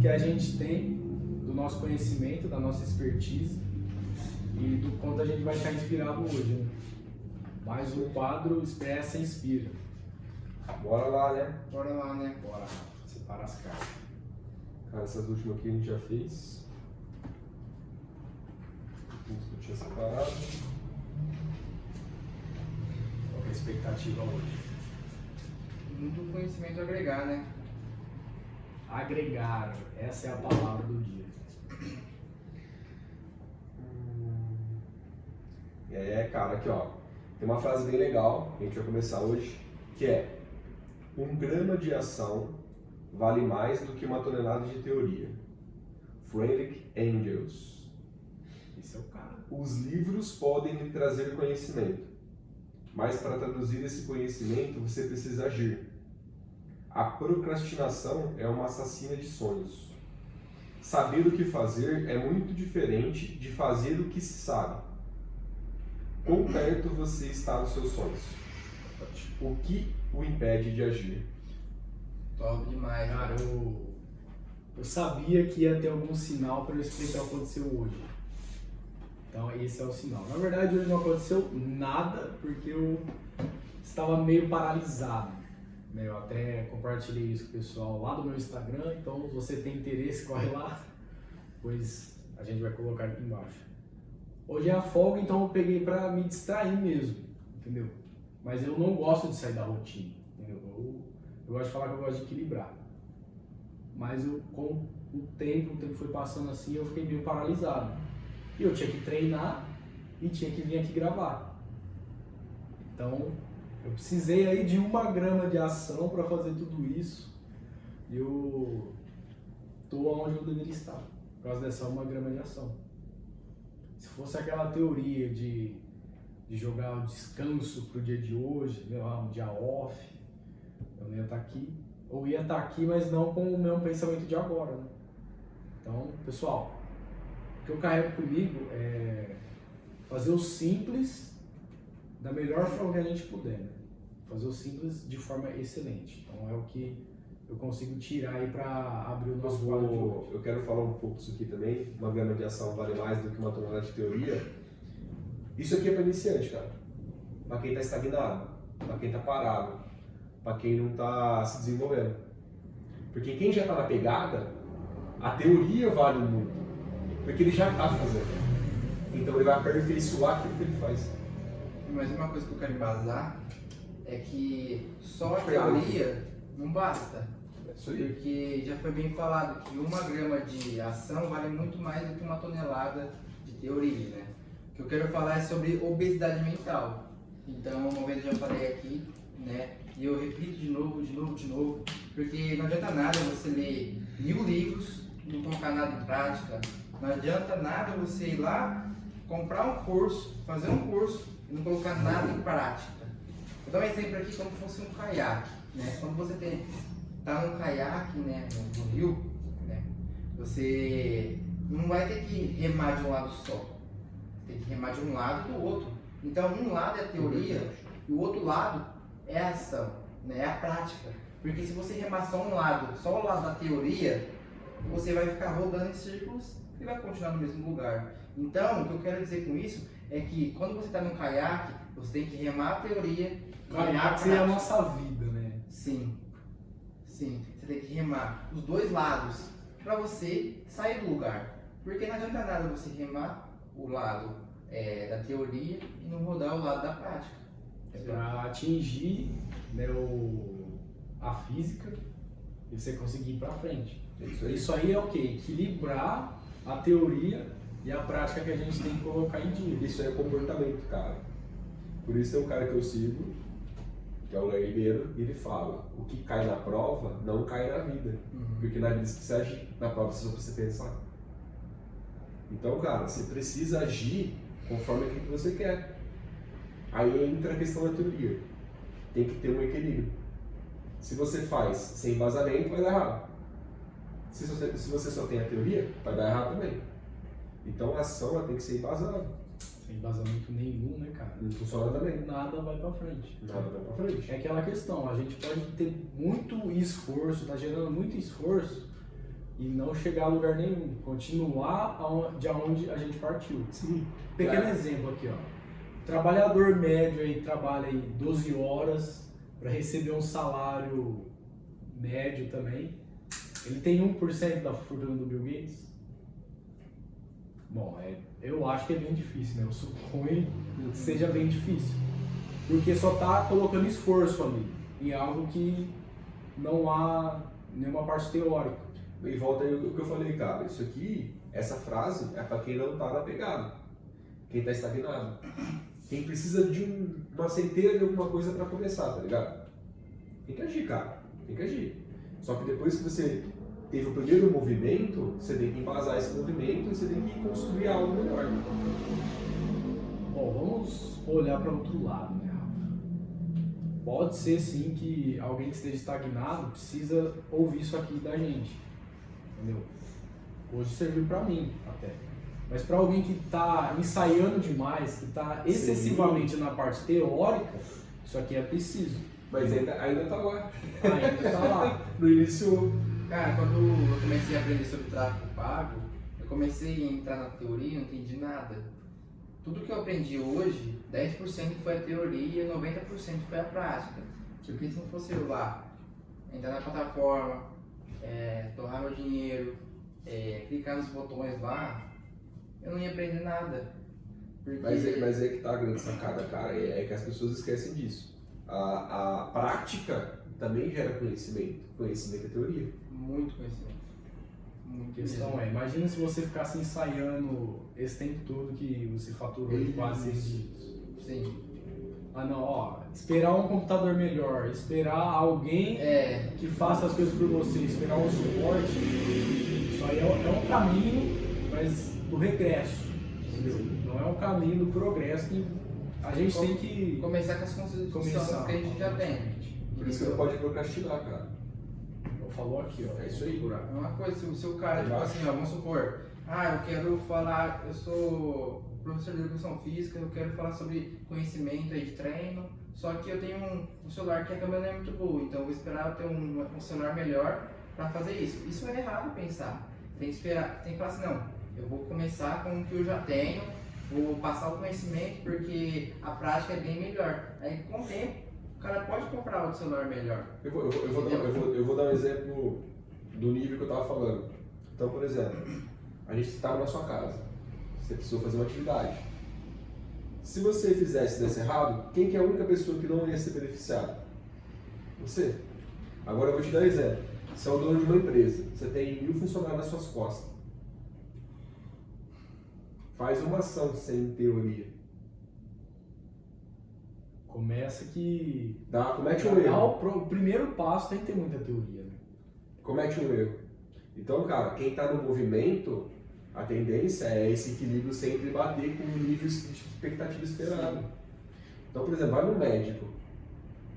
que a gente tem, do nosso conhecimento, da nossa expertise e do quanto a gente vai estar inspirado hoje, né? Mas o quadro Expressa Inspira. Bora lá, né? Bora lá, né? Bora, separar as cartas. Cara, essas últimas aqui a gente já fez. Vamos que eu tinha separado. Qual que é a expectativa hoje? Muito conhecimento a agregar, né? Agregar, essa é a palavra do dia. Cara, aqui ó, tem uma frase bem legal que a gente vai começar hoje, que é: 1 grama de ação vale mais do que 1 tonelada de teoria. Frederick Engels. Esse é o cara. Os livros podem lhe trazer conhecimento, mas para traduzir esse conhecimento você precisa agir. A procrastinação é uma assassina de sonhos. Saber o que fazer é muito diferente de fazer o que se sabe. Quão perto você está dos seus sonhos? O que o impede de agir? Top demais. Cara, eu sabia que ia ter algum sinal para eu explicar o que aconteceu hoje. Então esse é o sinal. Na verdade hoje não aconteceu nada porque eu estava meio paralisado. Eu até compartilhei isso com o pessoal lá do meu Instagram, então se você tem interesse, corre lá, pois a gente vai colocar aqui embaixo. Hoje é a folga, então eu peguei para me distrair mesmo, entendeu? Mas eu não gosto de sair da rotina, entendeu? Eu gosto de falar que eu gosto de equilibrar. Mas com o tempo foi passando assim, eu fiquei meio paralisado. E eu tinha que treinar e tinha que vir aqui gravar. Então, eu precisei aí de 1 grama de ação para fazer tudo isso. E eu tô onde eu deveria estar, por causa dessa 1 grama de ação. Se fosse aquela teoria de jogar o descanso pro dia de hoje, um dia off, eu não ia estar aqui. Ou ia estar aqui, mas não com o meu pensamento de agora, né? Então, pessoal, o que eu carrego comigo é fazer o simples da melhor forma que a gente puder, né? Fazer o simples de forma excelente. Então é o que eu consigo tirar aí para abrir o nosso quadro de hoje. Eu quero falar um pouco disso aqui também. 1 grama de ação vale mais do que 1 tonelada de teoria. Isso aqui é para iniciante, cara. Para quem está estagnado, para quem está parado, para quem não está se desenvolvendo. Porque quem já está na pegada, a teoria vale muito. Porque ele já está fazendo. Então ele vai aperfeiçoar aquilo que ele faz. Mas uma coisa que eu quero embasar é que só a teoria não basta. Porque já foi bem falado que 1 grama de ação vale muito mais do que 1 tonelada de teoria, né? O que eu quero falar é sobre obesidade mental. Então, uma vez eu já falei aqui, né? E eu repito de novo, porque não adianta nada você ler 1000 livros e não colocar nada em prática. Não adianta nada você ir lá, comprar um curso, fazer um curso e não colocar nada em prática. Vou dar um exemplo aqui como se fosse um caiaque, né? Quando você tá num caiaque, né, no rio, né, você não vai ter que remar de um lado só. Tem que remar de um lado e do outro. Então, um lado é a teoria e o outro lado é a ação, né, é a prática. Porque se você remar só um lado, só o lado da teoria, você vai ficar rodando em círculos e vai continuar no mesmo lugar. Então, o que eu quero dizer com isso é que quando você está num caiaque, você tem que remar a teoria. Caiaque é a nossa vida, né? Sim. Sim. Você tem que remar os dois lados para você sair do lugar. Porque não adianta nada você remar o lado da teoria e não rodar o lado da prática. É para atingir, né, a física e você conseguir ir para frente. Isso aí é o quê? Equilibrar a teoria e a prática que a gente tem que colocar em dia. Isso é comportamento, cara. Por isso tem um cara que eu sigo, que é o Léo Ribeiro, e ele fala: o que cai na prova não cai na vida. Porque na vida você precisa agir, na prova você só precisa pensar. Então, cara, você precisa agir conforme aquilo que você quer. Aí entra a questão da teoria. Tem que ter um equilíbrio. Se você faz sem embasamento, vai dar errado. Se você só tem a teoria, vai dar errado também. Então a ação ela tem que ser embasada. Sem embasamento nenhum, né, cara? Não funciona também. Nada vai pra frente. Nada vai pra frente. É aquela questão, a gente pode ter muito esforço, tá gerando muito esforço, e não chegar a lugar nenhum, continuar de onde a gente partiu. Sim. Pequeno Cara. exemplo aqui, ó. O trabalhador médio aí trabalha aí 12 horas para receber um salário médio também. Ele tem 1% da fortuna do Bill Gates? Bom, eu acho que é bem difícil, né? Eu suponho que seja bem difícil. Porque só tá colocando esforço ali em algo que não há nenhuma parte teórica. E volta aí o que eu falei, cara. Isso aqui, essa frase é para quem não tá na pegada. Quem tá estagnado. Quem precisa de uma centelha de alguma coisa para começar, tá ligado? Tem que agir, cara. Tem que agir. Só que depois que você teve o primeiro movimento, você tem que embasar esse movimento e você tem que construir algo melhor. Bom, vamos olhar para outro lado, né, Rafa? Pode ser sim que alguém que esteja estagnado precisa ouvir isso aqui da gente, entendeu? Hoje serviu para mim até. Mas para alguém que está ensaiando demais, que está excessivamente na parte teórica, isso aqui é preciso. Mas ainda tá lá. Ainda tá lá. No início. Cara, quando eu comecei a aprender sobre tráfego pago, eu comecei a entrar na teoria e não entendi nada. Tudo que eu aprendi hoje, 10% foi a teoria e 90% foi a prática. Porque se não fosse eu lá, entrar na plataforma, torrar meu dinheiro, clicar nos botões lá, eu não ia aprender nada. Porque... Mas é que tá a grande sacada, cara, é que as pessoas esquecem disso. A prática também gera conhecimento. Conhecimento é teoria. Muito conhecimento. A questão é, imagina se você ficasse ensaiando esse tempo todo que você faturou de quase 6 dígitos. Sim. Ah não, ó, esperar um computador melhor, esperar alguém que faça as coisas por você, esperar um suporte, isso aí é um caminho, mas do regresso, entendeu? Não é um caminho do progresso que a gente tem que começar com as construções que a gente já tem. Por isso que você não pode procrastinar, cara. Falou aqui, ó. É isso aí. É uma coisa, se o cara, tipo assim, ó, vamos supor, eu quero falar, eu sou professor de educação física, eu quero falar sobre conhecimento aí de treino, só que eu tenho um celular que a câmera não é muito boa, então eu vou esperar eu ter um celular melhor para fazer isso. Isso é errado pensar. Tem que esperar, tem que falar assim, não, eu vou começar com o que eu já tenho, vou passar o conhecimento porque a prática é bem melhor. Aí com o tempo, o cara pode comprar outro celular melhor. Eu vou dar um exemplo do nível que eu estava falando. Então, por exemplo, a gente estava na sua casa, você precisou fazer uma atividade. Se você fizesse desse errado, quem que é a única pessoa que não ia ser beneficiada? Você. Agora eu vou te dar um exemplo. Você é o dono de uma empresa, você tem 1000 funcionários nas suas costas. Faz uma ação sem teoria. Começa que... Comete um erro. O primeiro passo tem que ter muita teoria, né? Comete um erro. Então, cara, quem está no movimento, a tendência é esse equilíbrio sempre bater com o nível de expectativa esperado. Então, por exemplo, vai no médico.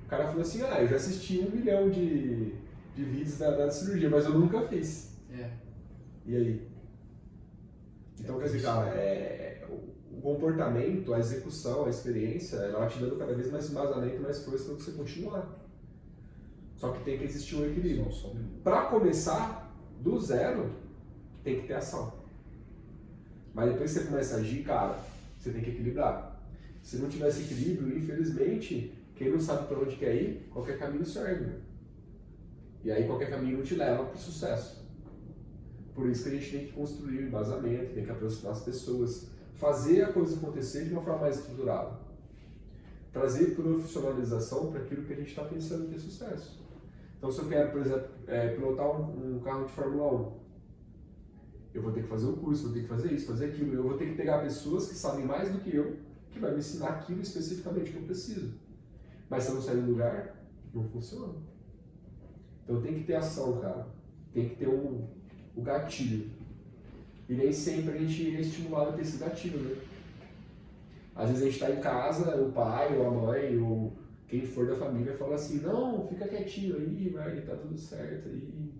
O cara falou assim, eu já assisti 1 milhão de vídeos da cirurgia, mas eu nunca fiz. E aí? Então, quer dizer, cara, o comportamento, a execução, a experiência, ela vai te dando cada vez mais embasamento, mais força para você continuar. Só que tem que existir um equilíbrio. Para começar do zero, tem que ter ação. Mas depois que você começa a agir, cara, você tem que equilibrar. Se não tiver esse equilíbrio, infelizmente, quem não sabe para onde quer ir, qualquer caminho serve. Né? E aí qualquer caminho não te leva para o sucesso. Por isso que a gente tem que construir um embasamento, tem que aproximar as pessoas, fazer a coisa acontecer de uma forma mais estruturada. Trazer profissionalização para aquilo que a gente está pensando em ter sucesso. Então, se eu quero, por exemplo, pilotar um carro de Fórmula 1, eu vou ter que fazer um curso, vou ter que fazer isso, fazer aquilo. Eu vou ter que pegar pessoas que sabem mais do que eu, que vai me ensinar aquilo especificamente que eu preciso. Mas se eu não sair do lugar, não funciona. Então tem que ter ação, cara. Tem que ter o gatilho. E nem sempre a gente é estimulado a ter esse gatilho, né? Às vezes a gente está em casa, o pai ou a mãe ou quem for da família fala assim, não, fica quietinho aí, vai, tá tudo certo aí.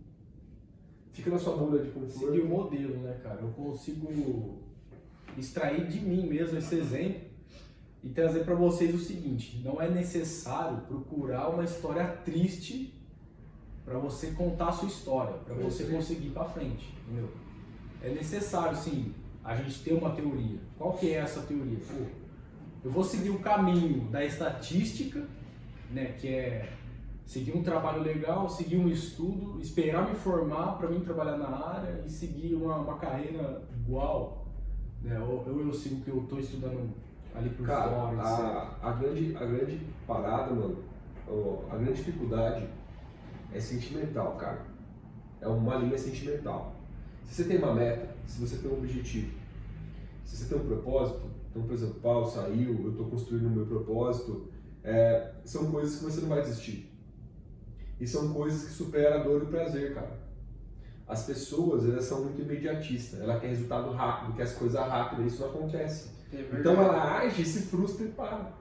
Fica na sua bolha de conforto. Seguir o modelo, né, cara? Eu consigo extrair de mim mesmo esse exemplo e trazer para vocês o seguinte, não é necessário procurar uma história triste para você contar a sua história, para você conseguir ir para frente, entendeu? É necessário, sim, a gente ter uma teoria. Qual que é essa teoria? Pô, eu vou seguir o caminho da estatística, né, que é seguir um trabalho legal, seguir um estudo, esperar me formar para mim trabalhar na área e seguir uma carreira igual, né? Ou eu sigo o que eu estou estudando ali por fora, etc. A grande parada, mano, a grande dificuldade é sentimental, cara. É uma linha sentimental. Se você tem uma meta, se você tem um objetivo, se você tem um propósito, então, por exemplo, Paulo saiu, eu estou construindo o meu propósito, são coisas que você não vai desistir. E são coisas que superam a dor e o prazer, cara. As pessoas, elas são muito imediatistas, ela quer resultado rápido, quer as coisas rápidas, e isso não acontece. Então ela age, se frustra e para.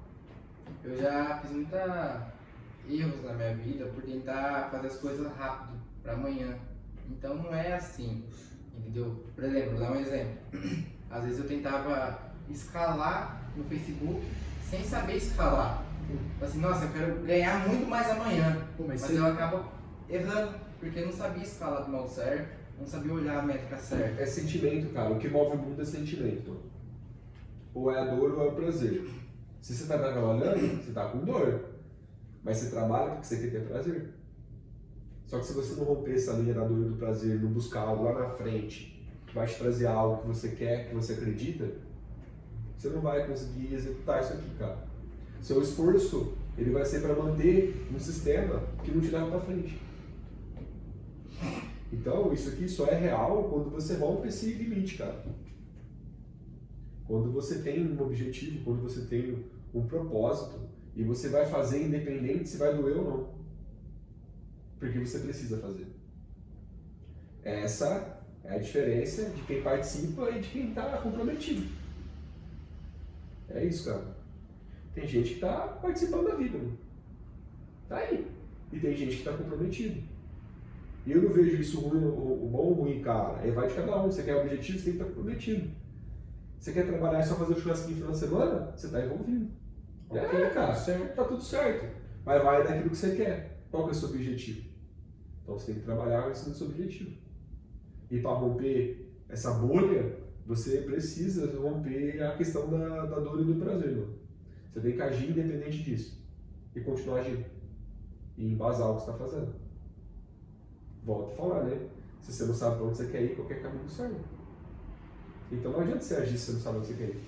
Eu já fiz muita erros na minha vida por tentar fazer as coisas rápido, para amanhã. Então não é assim, entendeu? Por exemplo, vou dar um exemplo. Às vezes eu tentava escalar no Facebook sem saber escalar. Assim, nossa, eu quero ganhar muito mais amanhã. Pô, mas eu acabo errando, porque eu não sabia escalar do modo certo, não sabia olhar a métrica certa. É sentimento, cara. O que move o mundo é sentimento. Ou é a dor ou é o prazer. Se você está trabalhando, você está com dor. Mas você trabalha porque você quer ter prazer. Só que se você não romper essa linha da dor e do prazer, não buscar algo lá na frente, que vai te trazer algo que você quer, que você acredita, você não vai conseguir executar isso aqui, cara. Seu esforço, ele vai ser para manter um sistema que não te leva para frente. Então, isso aqui só é real quando você rompe esse limite, cara. Quando você tem um objetivo, quando você tem um propósito, e você vai fazer independente se vai doer ou não. Porque você precisa fazer. Essa é a diferença de quem participa e de quem está comprometido. É isso, cara. Tem gente que está participando da vida, mano. Tá aí. E tem gente que está comprometido. E eu não vejo isso ruim, o bom ou ruim, cara. Aí vai de cada um. Você quer objetivo, você tem que estar comprometido. Você quer trabalhar e só fazer o churrasquinho no final de semana? Você está envolvido. Ok, cara, tá tudo certo. Mas vai daquilo que você quer. Qual que é o seu objetivo? Então você tem que trabalhar em cima do seu objetivo. E para romper essa bolha, você precisa romper a questão da dor e do prazer, mano. Você tem que agir independente disso. E continuar agindo. E embasar o que você está fazendo. Volto a falar, né? Se você não sabe para onde você quer ir, qualquer caminho serve. Então não adianta você agir se você não sabe onde você quer ir.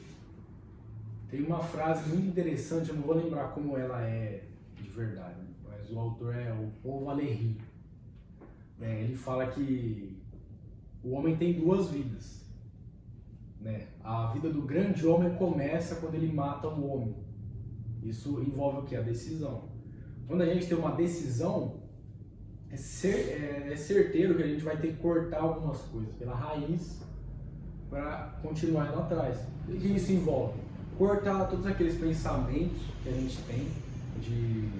Tem uma frase muito interessante, eu não vou lembrar como ela é de verdade, mas o autor é o Paul Valéry. Ele fala que o homem tem duas vidas. Né? A vida do grande homem começa quando ele mata o homem. Isso envolve o quê? A decisão. Quando a gente tem uma decisão, é certeiro que a gente vai ter que cortar algumas coisas pela raiz para continuar lá atrás. O que isso envolve? Cortar todos aqueles pensamentos que a gente tem, que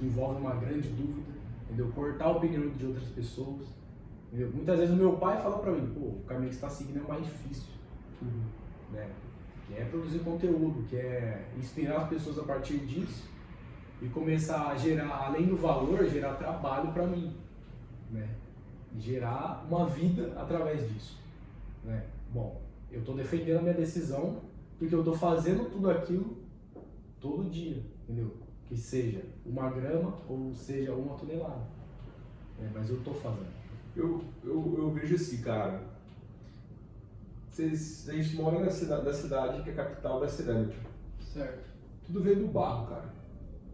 envolve uma grande dúvida, entendeu? Cortar a opinião de outras pessoas. Entendeu? Muitas vezes o meu pai fala pra mim, pô, o caminho que você está seguindo é mais difícil. Né? Que é produzir conteúdo, que é inspirar as pessoas a partir disso e começar a gerar, além do valor, gerar trabalho para mim, né? E gerar uma vida através disso, né? Bom, eu estou defendendo a minha decisão porque eu estou fazendo tudo aquilo todo dia, entendeu? Que seja 1 grama ou seja 1 tonelada, né? Mas eu estou fazendo. Eu vejo assim, cara. A gente mora na cidade que é a capital da cerâmica. Certo. Tudo veio do barro, cara.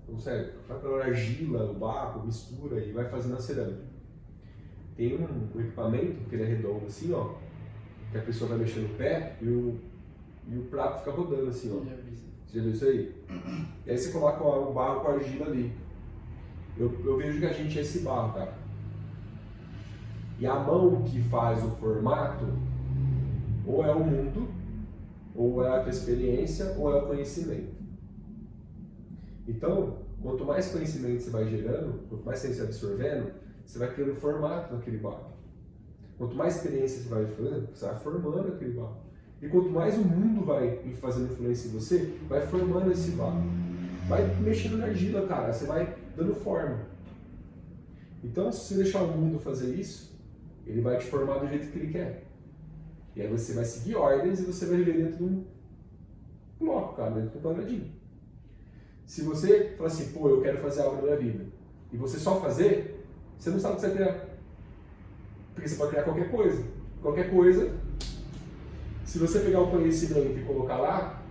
Então, sério, vai pela argila, o barro, mistura e vai fazendo a cerâmica. Tem um equipamento que ele é redondo assim, ó, que a pessoa vai mexendo o pé e o prato fica rodando assim, ó. Você já viu isso aí? E aí você coloca o barro com a argila ali. Eu vejo que a gente é esse barro, cara. E a mão que faz o formato ou é o mundo, ou é a tua experiência, ou é o conhecimento. Então, quanto mais conhecimento você vai gerando, quanto mais você vai absorvendo, você vai criando formato naquele barro. Quanto mais experiência você vai fazendo, você vai formando aquele barro. E quanto mais o mundo vai fazendo influência em você, vai formando esse barro. Vai mexendo na argila, cara, você vai dando forma. Então, se você deixar o mundo fazer isso, ele vai te formar do jeito que ele quer. E aí você vai seguir ordens e você vai viver dentro de um bloco, cara, dentro de um quadradinho. Se você falar assim, pô, eu quero fazer algo na minha vida, e você só fazer, você não sabe o que você vai criar. Porque você pode criar qualquer coisa. Qualquer coisa, se você pegar o conhecimento e colocar lá,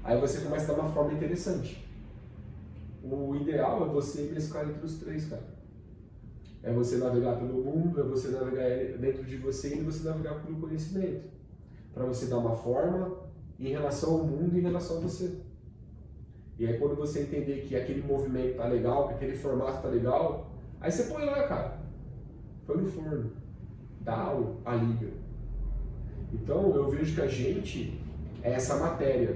aí você começa a dar uma forma interessante. O ideal é você mesclar entre os três, cara. É você navegar pelo mundo, é você navegar dentro de você e você navegar pelo conhecimento. Para você dar uma forma em relação ao mundo e em relação a você. E aí quando você entender que aquele movimento tá legal, que aquele formato tá legal, aí você põe lá, cara. Põe no forno. Dá a liga. Então eu vejo que a gente é essa matéria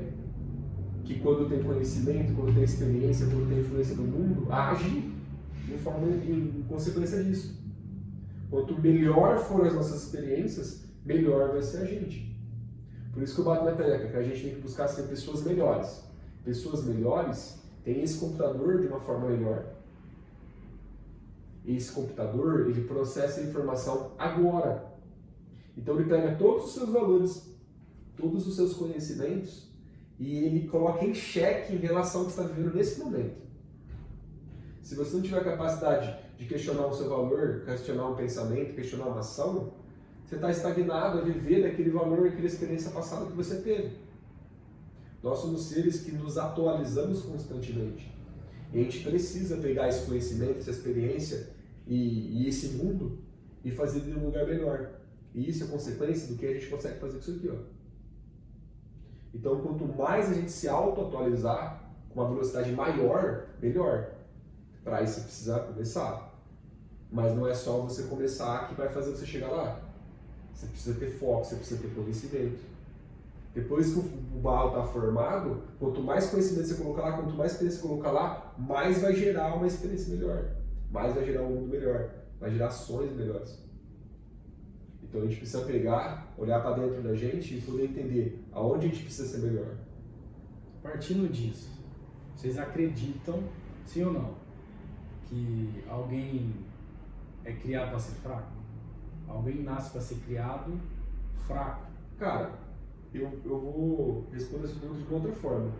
que quando tem conhecimento, quando tem experiência, quando tem influência no mundo, age em consequência disso. Quanto melhor forem as nossas experiências, melhor vai ser a gente. Por isso que eu bato na tecla, que a gente tem que buscar ser pessoas melhores. Pessoas melhores têm esse computador de uma forma melhor. Esse computador, ele processa a informação agora. Então ele pega todos os seus valores, todos os seus conhecimentos e ele coloca em xeque em relação ao que você está vivendo nesse momento. Se você não tiver a capacidade de questionar o seu valor, questionar um pensamento, questionar uma ação, você está estagnado a viver daquele valor, daquela experiência passada que você teve. Nós somos seres que nos atualizamos constantemente. E a gente precisa pegar esse conhecimento, essa experiência e esse mundo e fazer de um lugar melhor. E isso é consequência do que a gente consegue fazer com isso aqui, ó. Então, quanto mais a gente se auto-atualizar com uma velocidade maior, melhor. Para isso você precisa começar. Mas não é só você começar que vai fazer você chegar lá. Você precisa ter foco, você precisa ter conhecimento. Depois que o barro está formado, quanto mais conhecimento você colocar lá, quanto mais experiência você colocar lá, mais vai gerar uma experiência melhor. Mais vai gerar um mundo melhor. Vai gerar ações melhores. Então a gente precisa pegar, olhar para dentro da gente e poder entender aonde a gente precisa ser melhor. Partindo disso, vocês acreditam, sim ou não, que alguém é criado para ser fraco? Alguém nasce para ser criado fraco? Cara, eu vou responder essa pergunta de outra forma.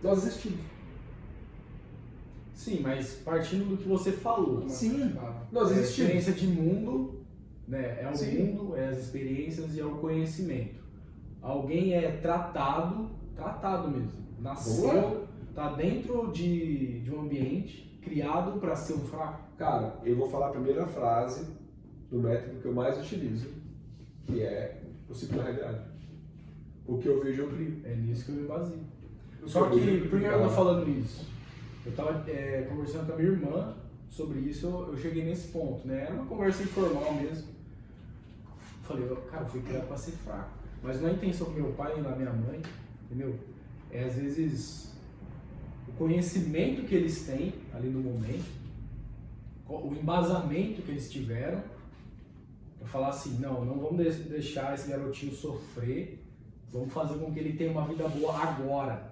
Nós existimos. Sim, mas partindo do que você falou. Sim, nós A existimos. experiência de mundo, né, é o Sim. mundo, é as experiências e é o conhecimento. Alguém é tratado mesmo. Nasceu, tá dentro de um ambiente criado para ser um fraco. Cara, eu vou falar a primeira frase do método que eu mais utilizo, que é o ciclo da realidade. O que eu vejo, eu crio. É nisso que eu me baseio. O Só eu vejo, que, eu por que crio, eu tô cara. falando isso? Eu tava conversando com a minha irmã sobre isso, eu cheguei nesse ponto, né? Era uma conversa informal mesmo. Falei, cara, eu fui criado para ser fraco. Mas não é a intenção do meu pai e da minha mãe, entendeu? É às vezes o conhecimento que eles têm ali no momento, o embasamento que eles tiveram, para falar assim, não vamos deixar esse garotinho sofrer, vamos fazer com que ele tenha uma vida boa agora.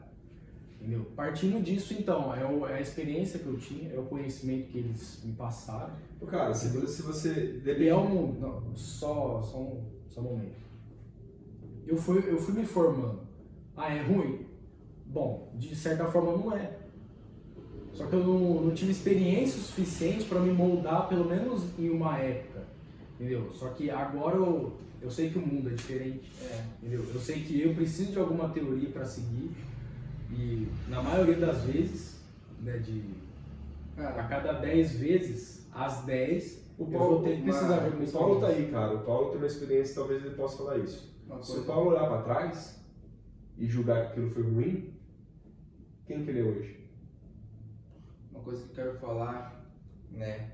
Entendeu? Partindo disso, então, é a experiência que eu tinha, é o conhecimento que eles me passaram. Cara, se você... E é o mundo. Não, só um momento. Eu fui me formando. Ah, é ruim? Bom, de certa forma não é. Só que eu não tive experiência suficiente para me moldar, pelo menos em uma época. Entendeu? Só que agora eu sei que o mundo é diferente. Entendeu? Eu sei que eu preciso de alguma teoria para seguir. E na maioria das vezes, né, a cada 10 vezes, as 10, O eu vou ter que precisar de alguma O Paulo tá experiência. aí, cara. O Paulo tem uma experiência, talvez ele possa falar isso. Se o Paulo olhar para trás e julgar que aquilo foi ruim, quem que ele é hoje? Uma coisa que eu quero falar, né?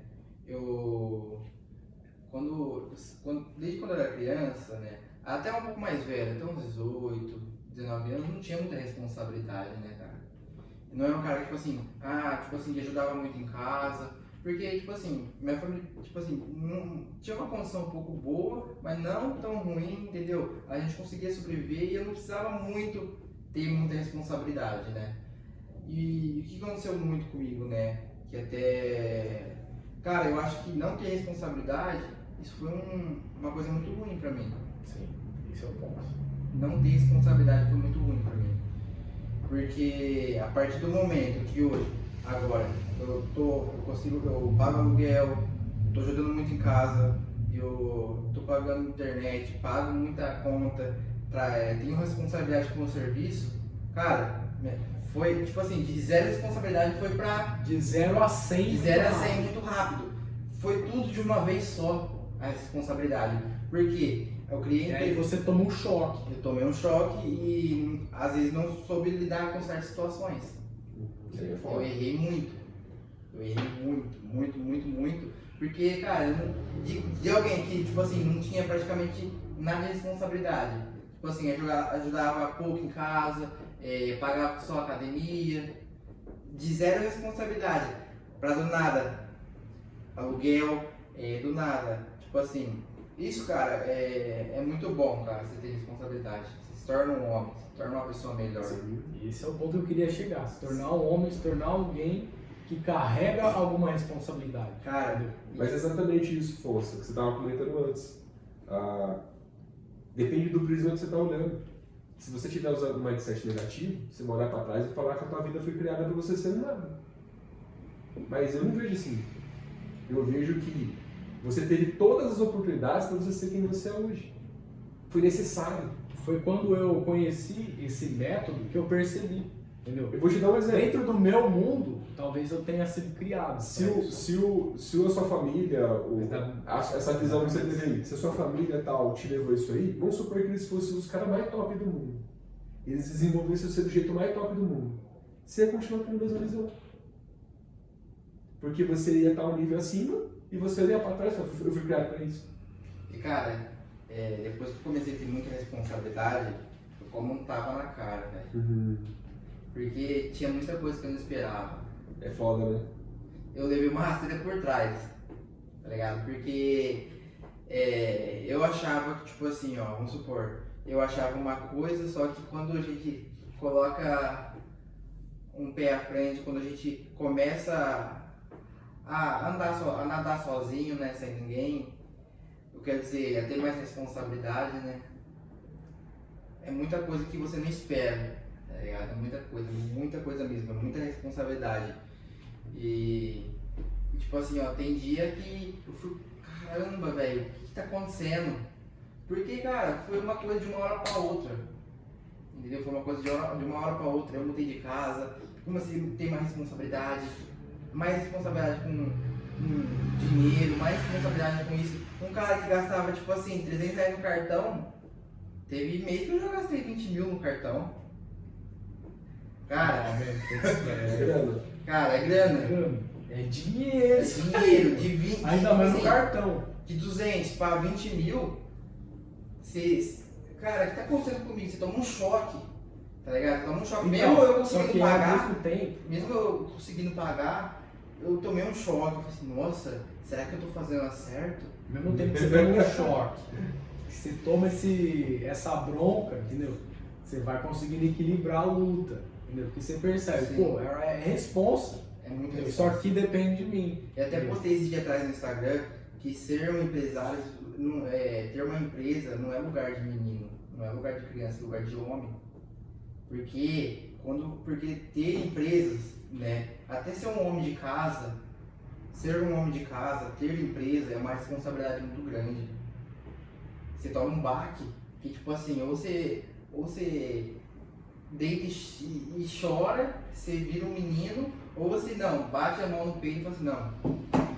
Desde quando eu era criança, né? Até um pouco mais velho, até uns 18, 19 anos, não tinha muita responsabilidade, né, cara? Não era um cara que, que ajudava muito em casa. Porque, minha família, tinha uma condição um pouco boa, mas não tão ruim, entendeu? A gente conseguia sobreviver e eu não precisava muito ter muita responsabilidade, né? E o que aconteceu muito comigo, né? Que até Cara, eu acho que não ter responsabilidade, isso foi uma coisa muito ruim pra mim. Sim, esse é o ponto. Não ter responsabilidade foi muito ruim pra mim. Porque a partir do momento que hoje, agora, eu pago aluguel, tô ajudando muito em casa, eu tô pagando internet, pago muita conta, tenho responsabilidade com o serviço, cara, foi tipo assim, de zero responsabilidade foi pra De 0 a 100. de 0 a 100 muito rápido. Foi tudo de uma vez só a responsabilidade. Porque eu criei E aí você toma um choque. eu tomei um choque e às vezes não soube lidar com certas situações. Isso aí é Eu foda. errei muito. Eu errei muito. Porque, cara, de alguém que, tipo assim, não tinha praticamente nada de responsabilidade. Tipo assim, ajudava pouco em casa, pagava só academia. De zero responsabilidade. Pra do nada, aluguel, do nada. Tipo assim, isso, cara, é muito bom, cara, você ter responsabilidade. Você se torna um homem, se torna uma pessoa melhor. Sim. E esse é o ponto que eu queria chegar. Se tornar um homem, se tornar alguém que carrega alguma responsabilidade. Cara, Entendeu? Mas é exatamente isso, Fonsa, que você estava comentando antes. Depende do prisma que você está olhando. Se você estiver usando um mindset negativo, você vai olhar para trás e falar que a tua vida foi criada para você ser nada. Mas eu não vejo assim. Eu vejo que você teve todas as oportunidades para você ser quem você é hoje. Foi necessário. Foi quando eu conheci esse método que eu percebi. Entendeu? Eu vou te dar um exemplo. Dentro do meu mundo, talvez eu tenha sido criado. Se a sua família, essa visão que você teve aí, se a sua família tal te levou isso aí, vamos supor que eles fossem os caras mais top do mundo. Eles desenvolvessem você do jeito mais top do mundo. Você ia continuar tendo a mesma visão. Porque você ia estar um nível acima e você ia para trás e falar, eu fui criado para isso. e cara, depois que eu comecei a ter muita responsabilidade, eu como um tapa na cara, velho. Porque tinha muita coisa que eu não esperava. É foda, né? Eu levei uma rasteira por trás, tá ligado? Porque eu achava que, tipo assim, ó, vamos supor, eu achava uma coisa, só que quando a gente coloca um pé à frente, quando a gente começa a nadar sozinho, né, sem ninguém, eu quero dizer, a ter mais responsabilidade, né? É muita coisa que você não espera, tá ligado? É muita coisa mesmo, é muita responsabilidade. E tipo assim, ó, tem dia que eu fui, caramba, velho, o que tá acontecendo? Porque, cara, foi uma coisa de uma hora pra outra. Entendeu? Foi uma coisa de uma hora pra outra. Eu mudei de casa, comecei a ter mais responsabilidade com dinheiro, mais responsabilidade com isso. Um cara que gastava, tipo assim, 300 reais no cartão, teve mês que eu já gastei 20 mil no cartão. Cara, é grana. É dinheiro. É dinheiro, de 20, Ainda mais no assim, cartão. de 200 para 20 mil, cara, o que tá acontecendo comigo? Você toma um choque, tá ligado? Toma um choque. Então, Mesmo eu só conseguindo que ao pagar, mesmo tempo, mesmo eu conseguindo pagar, eu tomei um choque. Eu falei assim, nossa, será que eu tô fazendo certo? ao mesmo tempo que você toma um choque, que você toma essa bronca, entendeu? Você vai conseguindo equilibrar a luta, entendeu? Porque você percebe, Sim. pô, é responsa. É muito Só que depende de mim. Eu até postei esse dia atrás no Instagram que ser um empresário, ter uma empresa não é lugar de menino, não é lugar de criança, é lugar de homem. Porque ter empresas, né, até ser um homem de casa, ter empresa é uma responsabilidade muito grande. Você toma um baque que, tipo assim, ou você deita e chora, você vira um menino, ou você não, bate a mão no peito e fala assim, não,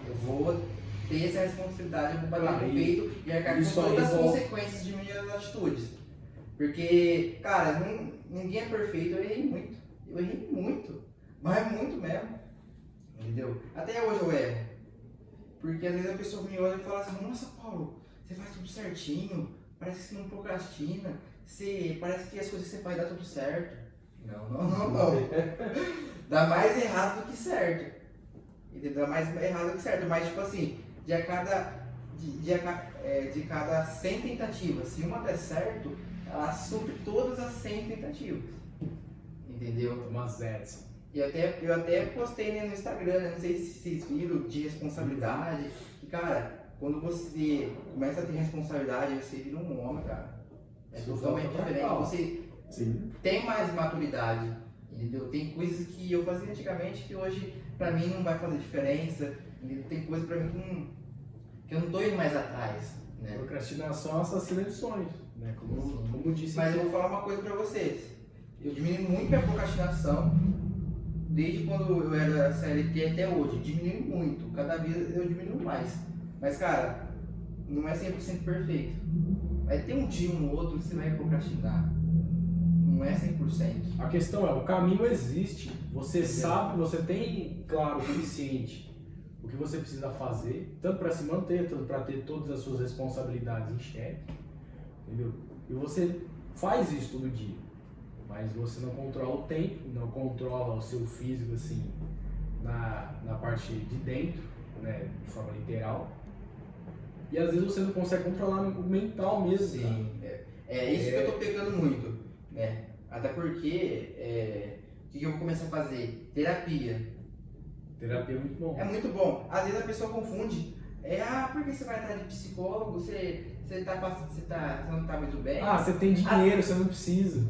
eu vou ter essa responsabilidade, eu vou bater no peito e arcar com todas as consequências de minhas atitudes. Porque, cara, ninguém é perfeito, eu errei muito, mas muito mesmo, entendeu? Até hoje eu erro, porque às vezes a pessoa me olha e fala assim, nossa Paulo, você faz tudo certinho, parece que você não procrastina, parece que as coisas que você faz dá tudo certo. Não. Dá mais errado do que certo. Entendeu? Dá mais errado do que certo. Mas tipo assim, de cada 100 tentativas, se uma der certo, ela supre todas as 100 tentativas. Entendeu? Thomas Edison. Eu até postei, né, no Instagram, né, não sei se vocês viram, de responsabilidade. E, cara, quando você começa a ter responsabilidade, você vira um homem, cara. É Isso totalmente volta pra diferente. cá. Você Sim. tem mais maturidade, entendeu? Tem coisas que eu fazia antigamente que hoje, pra mim, não vai fazer diferença. Entendeu? Tem coisa pra mim que eu não tô indo mais atrás, né? Procrastinação assassina de sonhos, né? Como disse Mas aqui. eu vou falar uma coisa pra vocês. Eu diminui muito minha procrastinação desde quando eu era CLT até hoje. Diminui muito. Cada vez eu diminuo mais. Mas, cara, não é 100% perfeito. Vai ter um dia ou outro que você vai procrastinar. Não é 100%. A questão é, o caminho existe, você sabe, você tem claro o suficiente o que você precisa fazer, tanto para se manter, tanto para ter todas as suas responsabilidades em xeque, entendeu? E você faz isso todo dia, mas você não controla o tempo, não controla o seu físico assim, na parte de dentro, né, de forma literal. E às vezes você não consegue controlar o mental mesmo. Sim, é isso que eu tô pegando muito, né? Até porque, o que eu vou começar a fazer? Terapia. Terapia é muito bom. É muito bom. Às vezes a pessoa confunde. Por que você vai atrás de psicólogo? Você não tá muito bem? Ah, você tem dinheiro, você não precisa.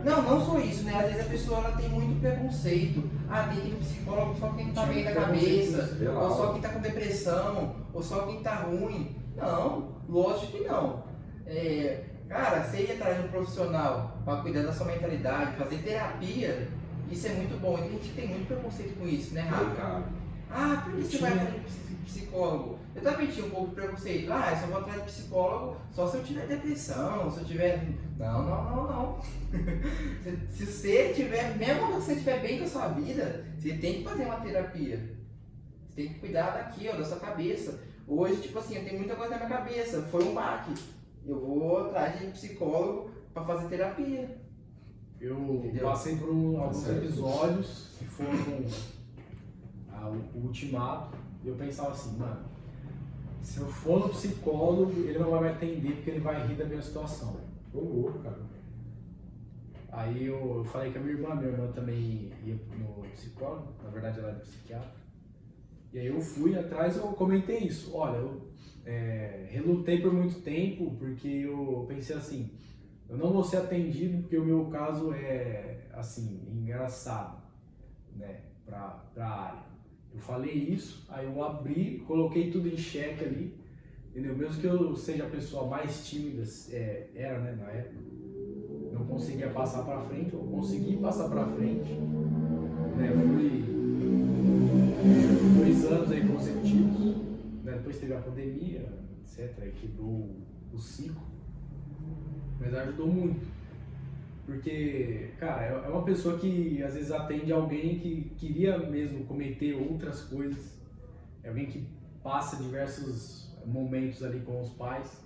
Não só isso, né? Às vezes a pessoa ela tem muito preconceito. Tem que ir no psicólogo só quem tá bem da cabeça, ou só quem tá com depressão, ou só quem tá ruim. Não, lógico que não. Cara, você ir atrás de um profissional para cuidar da sua mentalidade, fazer terapia, isso é muito bom. E a gente tem muito preconceito com isso, né, Rafa? Por que você vai atrás de psicólogo? Eu também tinha um pouco de preconceito. Eu só vou atrás de psicólogo só se eu tiver depressão, se eu tiver... Não. Se você tiver, mesmo quando você estiver bem com a sua vida, você tem que fazer uma terapia. Você tem que cuidar daqui, da sua cabeça. Hoje, tipo assim, eu tenho muita coisa na minha cabeça. Foi um baque. Eu vou atrás de psicólogo para fazer terapia. Eu passei por alguns episódios que foram o ultimato, e eu pensava assim, mano, se eu for no psicólogo, ele não vai me atender porque ele vai rir da minha situação. Cara. Aí eu falei com a minha irmã também ia no psicólogo, na verdade ela era psiquiatra. E aí eu fui atrás e eu comentei isso. Olha, eu relutei por muito tempo porque eu pensei assim, eu não vou ser atendido porque o meu caso é, assim, engraçado, né, pra área. Eu falei isso, aí eu abri, coloquei tudo em xeque ali, entendeu? Mesmo que eu seja a pessoa mais tímida, era, né, na época, não conseguia passar pra frente, eu consegui passar pra frente, né, fui 2 anos aí consecutivos, né, depois teve a pandemia, etc, aí quebrou o ciclo, mas ajudou muito. Porque, cara, é uma pessoa que às vezes atende alguém que queria mesmo cometer outras coisas. É alguém que passa diversos momentos ali com os pais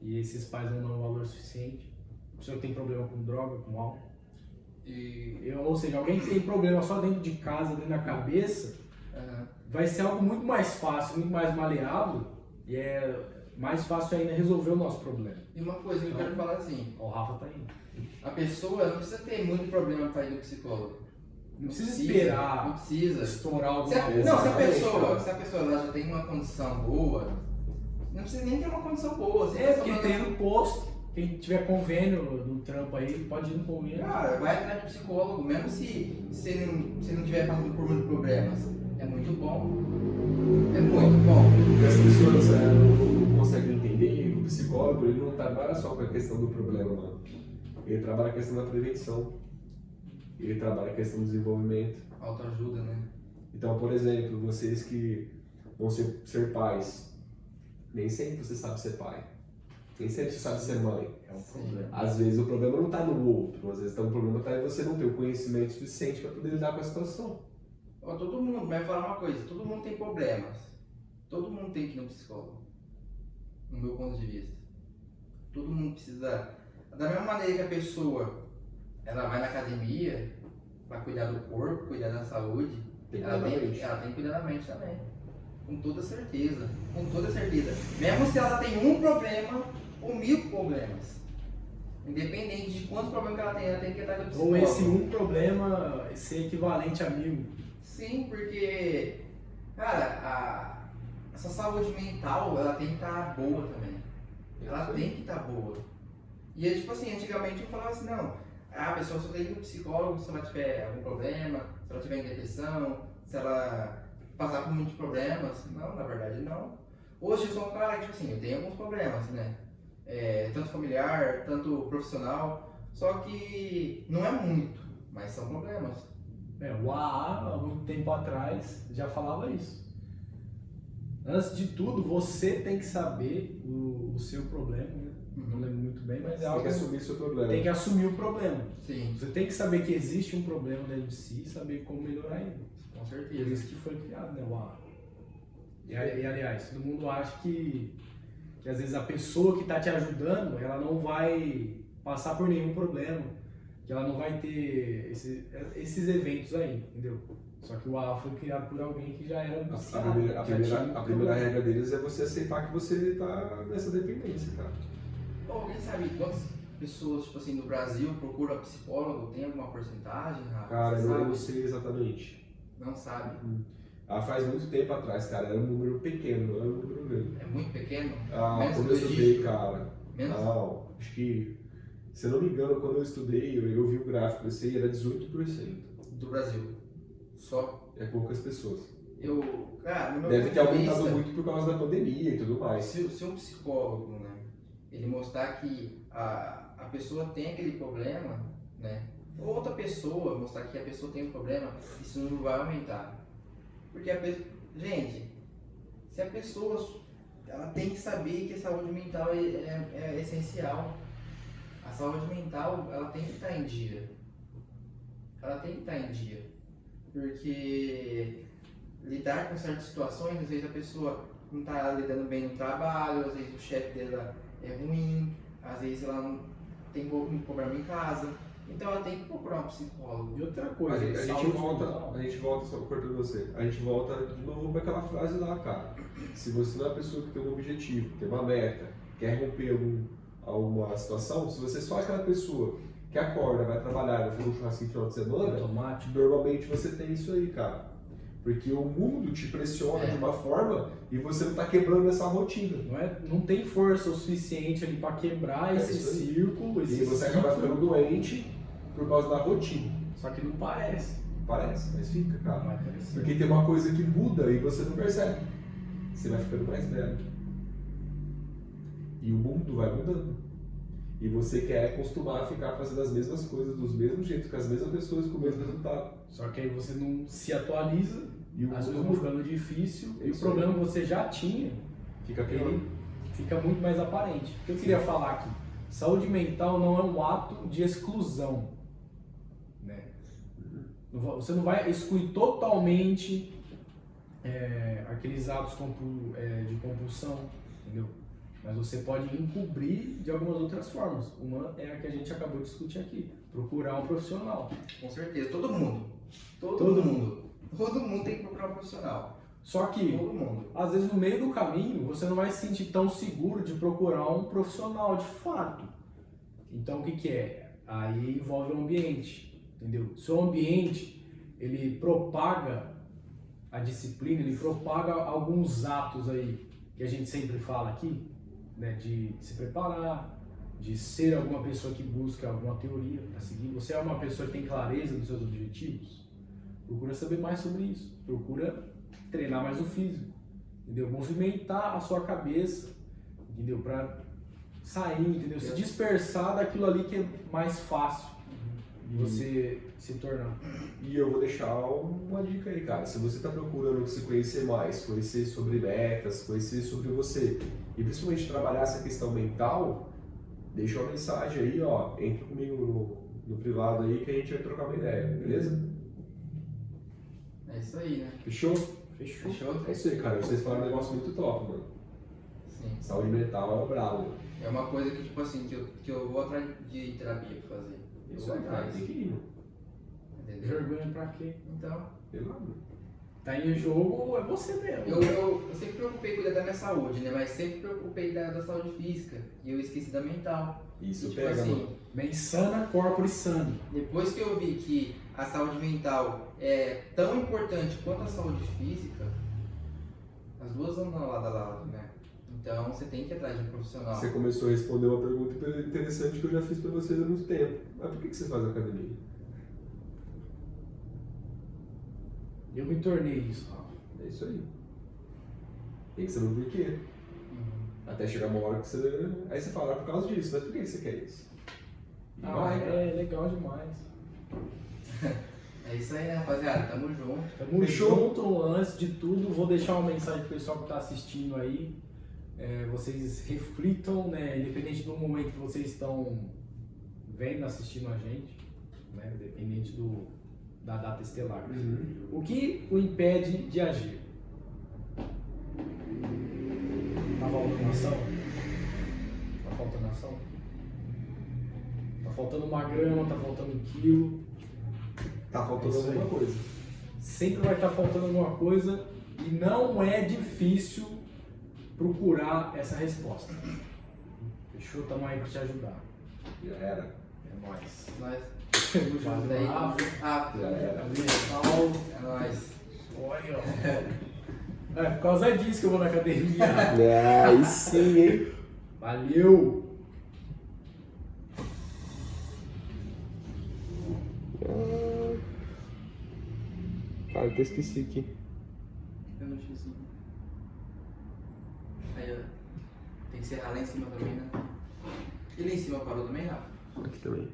e esses pais não dão valor suficiente. A pessoa que tem problema com droga, com álcool. Ou seja, alguém que tem problema só dentro de casa, dentro da cabeça, vai ser algo muito mais fácil, muito mais maleável e é mais fácil ainda resolver o nosso problema. E uma coisa que eu quero falar assim, O Rafa tá indo. A pessoa não precisa ter muito problema para ir no psicólogo. Não precisa esperar Não precisa. estourar alguma Se coisa. a pessoa ela já tem uma condição boa, não precisa nem ter uma condição boa. Porque tem no posto, quem tiver convênio no trampo aí, pode ir no convênio. Cara, vai atrás de psicólogo, mesmo se você não tiver passando por muitos problemas. É muito bom. É muito bom. As pessoas não conseguem entender que o psicólogo ele não trabalha só com a questão do problema, mano. Ele trabalha a questão da prevenção. Ele trabalha a questão do desenvolvimento. Autoajuda, né? Então, por exemplo, vocês que vão ser pais, nem sempre você sabe ser pai. Nem sempre você sabe ser mãe. É um problema. Às vezes o problema não está no outro, às vezes o problema está em você não ter o conhecimento suficiente para poder lidar com a situação. Todo mundo, mas falar uma coisa, todo mundo tem problemas. Todo mundo tem que ir no psicólogo. No meu ponto de vista. Todo mundo precisa. Da mesma maneira que a pessoa ela vai na academia para cuidar do corpo, cuidar da saúde, ela tem que cuidar da mente também. Com toda certeza. Com toda certeza. Mesmo se ela tem um problema ou 1000 problemas. Independente de quantos problemas que ela tem que ir atrás do Ou psicólogo. esse um problema ser equivalente a 1000. Sim, porque, cara, essa saúde mental, ela tem que estar boa também. Ela tem que estar boa. E é tipo assim, antigamente eu falava assim, não, a pessoa só tem que ir no psicólogo se ela tiver algum problema, se ela tiver em depressão, se ela passar por muitos problemas. Não, na verdade não. Hoje eu sou um cara que, tipo assim, eu tenho alguns problemas, né? Tanto familiar, tanto profissional, só que não é muito, mas são problemas. O AA, há muito tempo atrás, já falava isso. Antes de tudo, você tem que saber o seu problema, né? Não lembro muito bem, mas é Você algo tem que assumir seu problema. tem que assumir o problema. Sim, Você tem que saber que existe um problema dentro de si e saber como melhorar ele. com Por certeza. isso que foi criado, né, o AA. E aliás, todo mundo acha que às vezes a pessoa que está te ajudando, ela não vai passar por nenhum problema, que ela não vai ter esses eventos aí, entendeu? Só que o AA foi criado por alguém que já era viciado, A primeira regra deles é você aceitar que você está nessa dependência, cara. Alguém sabe quantas pessoas, tipo assim, no Brasil procuram psicólogo? Tem alguma porcentagem, Rafa? Cara, Você eu sabe? não sei exatamente. Não sabe. Faz muito tempo atrás, cara, era um número pequeno, não era um número grande. É muito pequeno? Quando eu dois estudei, dígitos? cara, Menos? não, acho que, se eu não me engano, quando eu estudei, eu vi o gráfico, esse aí era 18%. Do Brasil. Só. É poucas pessoas. Cara, no meu Deve ponto ter de aumentado vista, muito por causa da pandemia e tudo mais. se um psicólogo, né, ele mostrar que a pessoa tem aquele problema, né, ou outra pessoa mostrar que a pessoa tem um problema, isso não vai aumentar. Porque gente, se a pessoa, ela tem que saber que a saúde mental é essencial. A saúde mental, ela tem que estar em dia. Ela tem que estar em dia. Porque lidar com certas situações, às vezes a pessoa não está lidando bem no trabalho, às vezes o chefe dela é ruim, às vezes ela não tem um problema em casa. Então ela tem que procurar um psicólogo. E outra A coisa, gente saúde mental. volta, só cortando você, a gente volta de novo para aquela frase lá, cara. Se você não é uma pessoa que tem um objetivo, tem uma meta, quer romper alguma situação, se você só é aquela pessoa que acorda, vai trabalhar, vai fazer um churrasquinho no final de semana, Automático. normalmente você tem isso aí, cara. Porque o mundo te pressiona de uma forma e você não está quebrando essa rotina. Não tem força o suficiente ali para quebrar esse isso aí. círculo, esse E você acaba ciclo. ficando doente por causa da rotina. Só que não parece. Parece, mas fica, Não cara. vai parecer. Porque tem uma coisa que muda e você não percebe. Você vai ficando mais velho. E o mundo vai mudando. E você quer acostumar a ficar fazendo as mesmas coisas dos mesmos jeitos, com as mesmas pessoas, com o mesmo resultado. Só que aí você não se atualiza, E o as mundo coisas vão ficando difícil e o Isso problema que você já tinha, fica pior. ele fica muito mais aparente. O que eu queria falar aqui? Saúde mental não é um ato de exclusão. Né? Você não vai excluir totalmente aqueles atos de compulsão, entendeu? Mas você pode encobrir de algumas outras formas. Uma é a que a gente acabou de discutir aqui. Procurar um profissional. Com certeza, todo mundo. Todo Todo mundo tem que procurar um profissional. Só que, Todo mundo. às vezes, no meio do caminho, você não vai se sentir tão seguro de procurar um profissional de fato. Então, o que é? Aí envolve o ambiente, entendeu? Se o ambiente, ele propaga a disciplina, ele propaga alguns atos aí, que a gente sempre fala aqui, né, de se preparar, de ser alguma pessoa que busca alguma teoria para seguir. Você é uma pessoa que tem clareza dos seus objetivos? Procura saber mais sobre isso. Procura treinar mais o físico, entendeu? Movimentar a sua cabeça, entendeu? Para sair, entendeu? Se dispersar daquilo ali que é mais fácil de você se tornar. E eu vou deixar uma dica aí, cara. Se você está procurando se conhecer mais, conhecer sobre metas, conhecer sobre você e principalmente trabalhar essa questão mental, deixa uma mensagem aí, ó. Entra comigo no privado aí que a gente vai trocar uma ideia, beleza? É isso aí, né? Fechou? Fechou? Fechou? É isso aí, cara. Vocês falaram um negócio muito top, mano. Sim. Saúde mental é o brabo. É uma coisa que, tipo assim, que eu vou atrás de terapia pra fazer. Eu Isso vou aí, cara. atrás. Tem que ir, mano. Entendeu? Vergonha pra quê? Então, Pelo amor. tá em jogo é você mesmo. Eu sempre preocupei em cuidar da minha saúde, né? Mas sempre preocupei da saúde física. E eu esqueci da mental. Isso E, tipo pega, assim, mano. Bem sana, corpore sano. depois que eu vi que a saúde mental é tão importante quanto a saúde física, as duas andam lado a lado, né? Então você tem que ir atrás de um profissional. Você começou a responder uma pergunta interessante que eu já fiz pra vocês há muito tempo. Mas por que você faz academia? Eu me tornei isso, Rafa. É isso aí. Tem que saber o porquê. Uhum. Até chegar uma hora que você... Aí você fala, por causa disso, mas por que você quer isso? E vai, cara. É legal demais. É isso aí, rapaziada. Tamo junto. Tamo Fechou? junto. Antes de tudo, vou deixar uma mensagem pro pessoal que tá assistindo aí. Vocês reflitam, né? Independente do momento que vocês estão vendo, assistindo a gente, né? Independente da data estelar. O que o impede de agir? Tá faltando ação? Tá faltando ação? Tá faltando uma grama, tá faltando 1 quilo. Tá faltando Isso aí. alguma coisa. Sempre vai estar faltando alguma coisa e não é difícil procurar essa resposta. Fechou? Tamo aí pra te ajudar. Já era. É nóis. Nós. Tamo junto. Daí, Rafa, rápido. Já era. Paulo. É nóis. Olha, ó. É por causa disso que eu vou na academia. Aí sim, hein? Valeu! Cara, eu até esqueci aqui. Eu não tinha assim. Aí, ó. Tem que serrar lá em cima também, né? E lá em cima parou também, Rafa? Aqui também.